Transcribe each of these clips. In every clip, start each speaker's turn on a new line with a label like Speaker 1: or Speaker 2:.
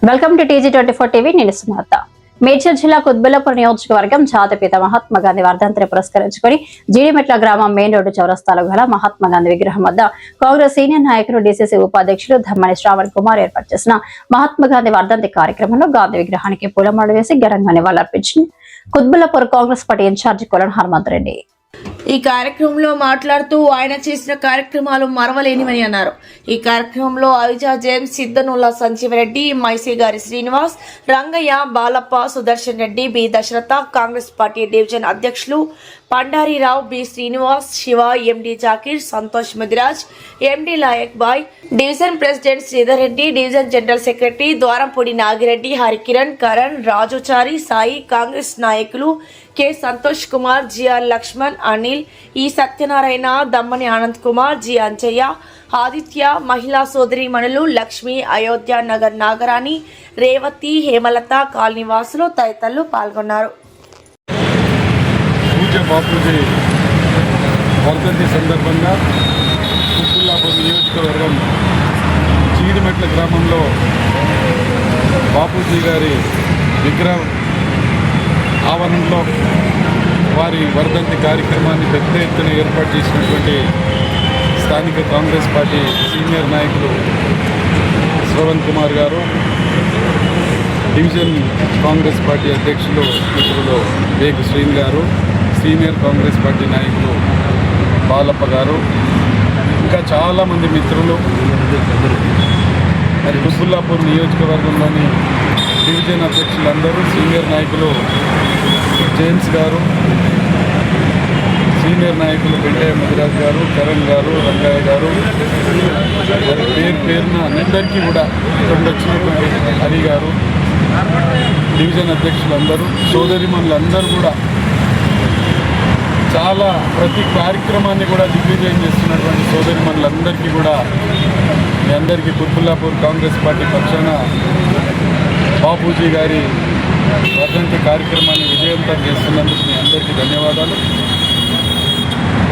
Speaker 1: Welcome to TG24 TV. నేను సుమలత. మేడ్చల్ జిల్లా కుత్బుల్లాపూర్ నియోజకవర్గం జాతిపిత మహాత్మా గాంధీ వర్ధంతిని పురస్కరించుకుని జీడిమెట్ల గ్రామం మెయిన్ రోడ్డు చౌరస్తాలో గల మహాత్మా గాంధీ విగ్రహం వద్ద కాంగ్రెస్ సీనియర్ నాయకులు DCC ఉపాధ్యక్షులు ధమ్మని శ్రావణ్ కుమార్ ఏర్పాటు చేసిన మహాత్మా గాంధీ వర్ధంతి కార్యక్రమంలో గాంధీ విగ్రహానికి పూలమాల వేసి ఘనంగా నివాళులర్పించింది కుత్బుల్లాపూర్ కాంగ్రెస్ పార్టీ ఇన్ఛార్జి కొలన్ హనుమంత్ రెడ్డి.
Speaker 2: ఈ కార్యక్రమంలో మాట్లాడుతూ ఆయన చేసిన కార్యక్రమాలు మరవలేనివని అన్నారు. ఈ కార్యక్రమంలో అవిజా జేమ్స్, సిద్ధనుల్లా సంజీవరెడ్డి, మైసీ గారి Srinivas, Rangaiah, Balappa, Sudarshan Reddy, B Dasharatha, Congress party division అధ్యక్షులు Pandarirao, B Srinivas, Shiva, MD Zakir, Santosh Mudiraj, MD Layak Bhai, division president Sridhar Reddy, division general secretary Dwarampudi Nagireddy, Harikiran, Karan, Rajuchari, Sai, Congress నాయకులు K Santosh Kumar, GR Lakshman, Anil, E Satyanarayana, Dammani Anand Kumar, G Anjaiah, Aditya, మహిళా సోదరీమణులు లక్ష్మి, అయోధ్య నగర్ నాగరాణి, రేవతి, హేమలత, కాలనీవాసులు తదితరులు పాల్గొన్నారు.
Speaker 3: బాపూజీ వర్ధంతి సందర్భంగా కుత్బుల్లాపూర్ నియోజకవర్గం జీడిమెట్ల గ్రామంలో బాపూజీ గారి విగ్రహం ఆవరణలో వారి వర్ధంతి కార్యక్రమాన్ని పెద్ద ఎత్తున ఏర్పాటు చేసినటువంటి స్థానిక కాంగ్రెస్ పార్టీ సీనియర్ నాయకులు శ్రవణ్ కుమార్ గారు, డివిజన్ కాంగ్రెస్ పార్టీ అధ్యక్షులు మిత్రులు వేగు శ్రీన్ గారు, సీనియర్ కాంగ్రెస్ పార్టీ నాయకులు బాలప్ప గారు, ఇంకా చాలామంది మిత్రులు, మరి కుత్బుల్లాపూర్ నియోజకవర్గంలోని డివిజన్ అధ్యక్షులందరూ, సీనియర్ నాయకులు జేమ్స్ గారు, సీనియర్ నాయకులు వెంకయ్య ముదిరాజ్ గారు, కరణ్ గారు, రంగయ్య గారు, పేరున అందరికీ కూడా ఇక్కడ వచ్చినటువంటి హరి గారు, డివిజన్ అధ్యక్షులందరూ, సోదరిమణులందరూ కూడా చాలా ప్రతి కార్యక్రమాన్ని కూడా దిగ్విజయం చేస్తున్నటువంటి సోదరిమణులందరికీ కూడా మీ అందరికీ కుత్బుల్లాపూర్ కాంగ్రెస్ పార్టీ పక్షాన బాపూజీ గారి వర్ధంతి కార్యక్రమాన్ని విజయవంతం చేస్తున్నందుకు మీ అందరికీ ధన్యవాదాలు.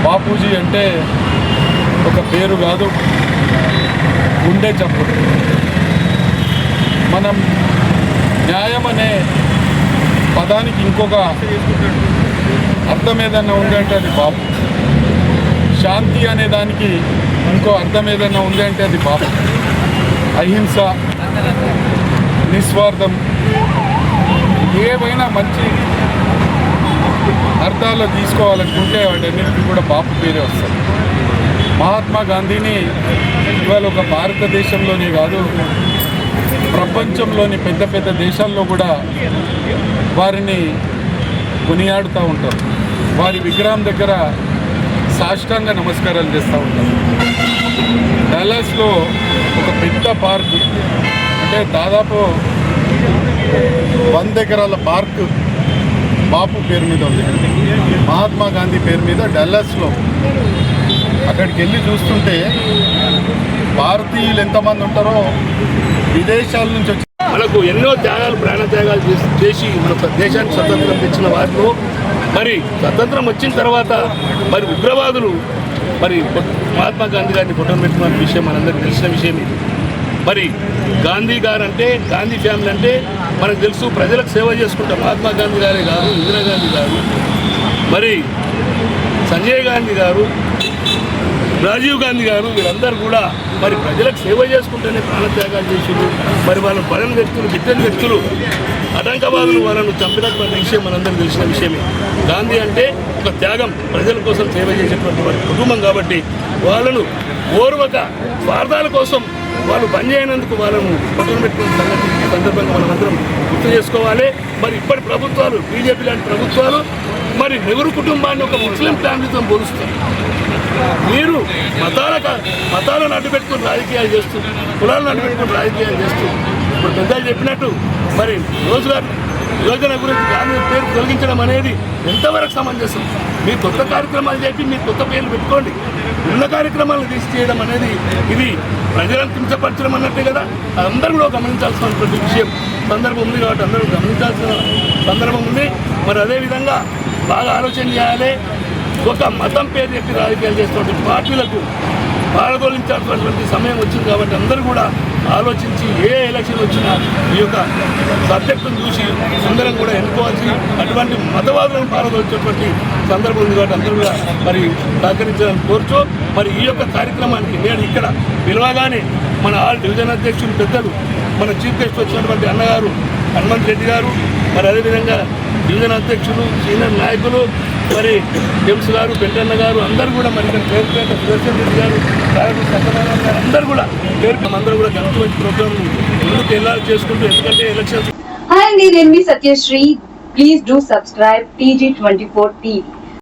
Speaker 3: బాపూజీ అంటే ఒక పేరు కాదు, గుండె చప్పుడు. మనం న్యాయం అనే పదానికి ఇంకొక అర్థం ఏదన్నా ఉందంటే అది బాపు. శాంతి అనే దానికి ఇంకో అర్థం ఏదన్నా ఉందంటే అది బాపు. అహింస, నిస్వార్థం, ఏవైనా మంచి అర్థాల్లో తీసుకోవాలనుకుంటే వాటన్నిటికీ కూడా బాపు పేరే వస్తుంది. మహాత్మా గాంధీని ఇవాళ ఒక భారతదేశంలోనే కాదు, ప్రపంచంలోని పెద్ద పెద్ద దేశాల్లో కూడా వారిని కొనియాడుతూ ఉంటారు. వారి విగ్రహం దగ్గర సాష్టాంగ నమస్కారాలు చేస్తూ ఉంటారు. డల్లాస్లో ఒక పెద్ద పార్క్, అంటే దాదాపు 100 ఎకరాల పార్క్ బాపు పేరు మీద ఉంది, మహాత్మా గాంధీ పేరు మీద డల్లాస్లో. అక్కడికి వెళ్ళి చూస్తుంటే భారతీయులు ఎంతమంది ఉంటారో విదేశాల నుంచి వచ్చి
Speaker 4: మనకు ఎన్నో త్యాగాలు, ప్రాణత్యాగాలు చేసి మన దేశానికి స్వతంత్రం తెచ్చిన వారిలో మరి స్వతంత్రం వచ్చిన తర్వాత మరి ఉగ్రవాదులు మరి మహాత్మా గాంధీ గారిని ఫోటో పెట్టుకున్న విషయం మనందరికీ తెలిసిన విషయం ఇది. మరి గాంధీ గారు అంటే, గాంధీ ఫ్యామిలీ అంటే మనకు తెలుసు, ప్రజలకు సేవ చేసుకుంటాం. మహాత్మా గాంధీ గారే గారు, ఇందిరాగాంధీ గారు, మరి సంజయ్ గాంధీ గారు, రాజీవ్ గాంధీ గారు, వీళ్ళందరూ కూడా మరి ప్రజలకు సేవ చేసుకుంటేనే ప్రాణత్యాగాలు చేసిండు. మరి వాళ్ళ బలని వ్యక్తులు, గిట్టని వ్యక్తులు, ఆటంకవాదులు వాళ్ళను చంపినటువంటి విషయం మనందరికీ తెలిసిన విషయమే. గాంధీ అంటే ఒక త్యాగం, ప్రజల కోసం సేవ చేసేటువంటి వారి కుటుంబం కాబట్టి వాళ్ళను ఓర్వక స్వార్థాల కోసం వాళ్ళు పనిచేయనందుకు వాళ్ళను పట్టున పెట్టుకున్న సంగతి ఈ సందర్భంగా మనమందరం గుర్తు చేసుకోవాలి. మరి ఇప్పటి ప్రభుత్వాలు, బీజేపీ లాంటి ప్రభుత్వాలు మరి నెహ్రూ కుటుంబాన్ని ఒక ముస్లిం ఫ్యామిలీతో పోలుస్తారు. మీరు మతాలను అడ్డుపెట్టుకుని రాజకీయాలు చేస్తూ, కులాలను అడ్డుపెట్టుకుని రాజకీయాలు చేస్తూ, ఇప్పుడు పెద్దలు చెప్పినట్టు మరి రోజుగారు యోజన గురించి గాంధీ పేరు తొలగించడం అనేది ఎంతవరకు సమంజసం? మీరు కొత్త కార్యక్రమాలు చెప్పి మీరు కొత్త పేర్లు పెట్టుకోండి. ఉన్న కార్యక్రమాలను తీసి చేయడం అనేది ఇది ప్రజలను కించపరచడం అన్నట్టే కదా. అందరూ కూడా గమనించాల్సినటువంటి విషయం, సందర్భం ఉంది కాబట్టి అందరూ గమనించాల్సిన సందర్భం ఉంది. మరి అదేవిధంగా బాగా ఆలోచన చేయాలి. ఒక మతం పేరు చెప్పి రాజకీయాలు చేస్తున్నటువంటి పార్టీలకు పారదోలించాల్సినటువంటి సమయం వచ్చింది కాబట్టి అందరూ కూడా ఆలోచించి ఏ ఎలక్షన్ వచ్చినా ఈ యొక్క సబ్జెక్టును చూసి అందరం కూడా ఎన్నుకోవాల్సి అటువంటి మతవాదులను పాల్గొనేటువంటి సందర్భం ఉంది కాబట్టి అందరూ కూడా మరి సహకరించాలని కోరుచు మరి ఈ యొక్క కార్యక్రమానికి నేను ఇక్కడ పిలవగానే మన ఆల్ డివిజన్ అధ్యక్షులు పెద్దలు మన చీఫ్ గెస్ట్ వచ్చినటువంటి అన్నగారు హనుమంత్ రెడ్డి గారు మరి అదేవిధంగా డివిజన్ అధ్యక్షులు సీనియర్ నాయకులు మరి జేమ్స్ గారు పెంటన్న గారు అందరూ కూడా మరి ఇక్కడ పేరుపేట సుదర్శన్ రెడ్డి గారు రాయపూర్ సత్యనారాయణ గారు అందరూ కూడా అందరూ కూడా గంతుమంచి ప్రోగ్రాం ముందుకు వెళ్ళాలి చేసుకుంటూ ఎందుకంటే ఎలక్షన్స్.
Speaker 5: Hi, నేను మీ Satyasri. Please do subscribe TG24 TV.